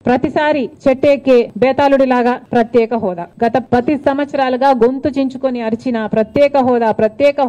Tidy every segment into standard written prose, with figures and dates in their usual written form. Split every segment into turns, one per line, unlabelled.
ప్రతిసారి చెట్టెక్కే బేతాళుడిలాగా ప్రత్యేక హోదా గత 10 సంవత్సరాలుగా గొంతు చించుకొని అరిచిన ప్రత్యేక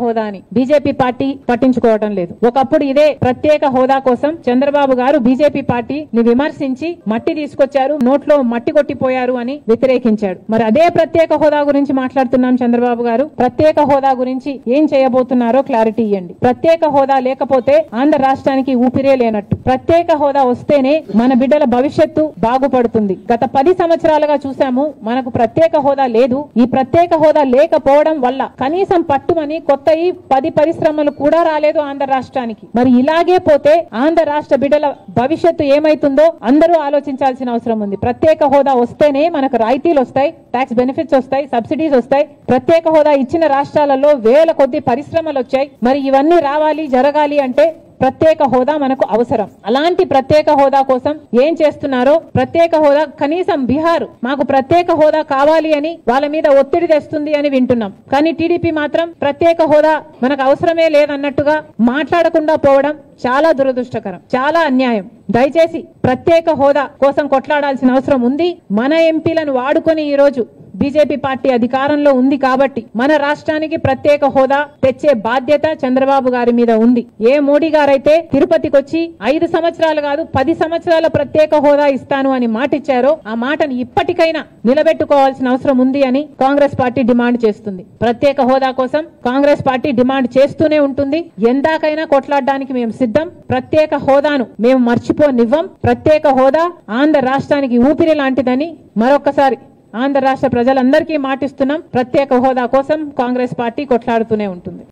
హోదా అని బీజేపీ పార్టీ పట్టించుకోవడం లేదు. ఒకప్పుడు ఇదే ప్రత్యేక హోదా కోసం చంద్రబాబు గారు బీజేపీ పార్టీని విమర్శించి మట్టి తీసుకొచ్చారు, నోట్లో మట్టి కొట్టిపోయారు అని వ్యతిరేకించాడు. మరి అదే ప్రత్యేక హోదా గురించి మాట్లాడుతున్నాం. చంద్రబాబు గారు ప్రత్యేక హోదా గురించి ఏం చేయబోతున్నారో క్లారిటీ ఇవ్వండి. ప్రత్యేక హోదా లేకపోతే ఆంధ్ర రాష్ట్రానికి ఊపిరే లేనట్టు. ప్రత్యేక హోదా వస్తేనే మన బిడ్డల భవిష్యత్తు బాగుపడుతుంది. గత 10 సంవత్సరాలుగా చూసాము, మనకు ప్రత్యేక హోదా లేదు. ఈ ప్రత్యేక హోదా లేకపోవడం వల్ల కనీసం పట్టుమని కొత్త 10 పరిశ్రమలు కూడా రాలేదు ఆంధ్ర రాష్ట్రానికి. మరి ఇలాగే పోతే ఆంధ్ర రాష్ట్ర బిడ్డల భవిష్యత్తు ఏమైతుందో అందరూ ఆలోచించాల్సిన అవసరం ఉంది. ప్రత్యేక హోదా వస్తేనే మనకు రాయితీలు వస్తాయి, ట్యాక్స్ బెనిఫిట్స్ వస్తాయి, సబ్సిడీస్ వస్తాయి. ప్రత్యేక హోదా ఇచ్చిన రాష్ట్రాలలో వేల కొద్ది పరిశ్రమలు వచ్చాయి. మరి ఇవన్నీ రావాలి, జరగాలి అంటే ప్రత్యేక హోదా మనకు అవసరం. అలాంటి ప్రత్యేక హోదా కోసం ఏం చేస్తున్నారో, ప్రత్యేక హోదా కనీసం బీహార్ మాకు ప్రత్యేక హోదా కావాలి అని వాళ్ళ మీద ఒత్తిడి తెస్తుంది అని వింటున్నాం. కానీ టీడీపీ మాత్రం ప్రత్యేక హోదా మనకు అవసరమే లేదన్నట్టుగా మాట్లాడకుండా పోవడం చాలా దురదృష్టకరం, చాలా అన్యాయం. దయచేసి ప్రత్యేక హోదా కోసం కొట్లాడాల్సిన అవసరం ఉంది. మన ఎంపీలను వాడుకొని ఈ రోజు బీజేపీ పార్టీ అధికారంలో ఉంది కాబట్టి మన రాష్ట్రానికి ప్రత్యేక హోదా తెచ్చే బాధ్యత చంద్రబాబు గారి మీద ఉంది. ఏ మోడీ గారైతే తిరుపతికి వచ్చి 5 సంవత్సరాలు కాదు 10 సంవత్సరాల ప్రత్యేక హోదా ఇస్తాను అని మాట ఇచ్చారో ఆ మాటను ఇప్పటికైనా నిలబెట్టుకోవాల్సిన అవసరం ఉంది అని కాంగ్రెస్ పార్టీ డిమాండ్ చేస్తుంది. ప్రత్యేక హోదా కోసం కాంగ్రెస్ పార్టీ డిమాండ్ చేస్తూనే ఉంటుంది. ఎందాకైనా కొట్లాడడానికి మేము సిద్ధం. ప్రత్యేక హోదాను మేము మర్చిపోనివ్వం. ప్రత్యేక హోదా ఆంధ్ర రాష్ట్రానికి ఊపిరి లాంటిదని మరొకసారి ఆంధ్ర రాష్ట్ర ప్రజలందరికీ మాటిస్తున్నాం. ప్రత్యేక హోదా కోసం కాంగ్రెస్ పార్టీ కొట్లాడుతూనే ఉంటుంది.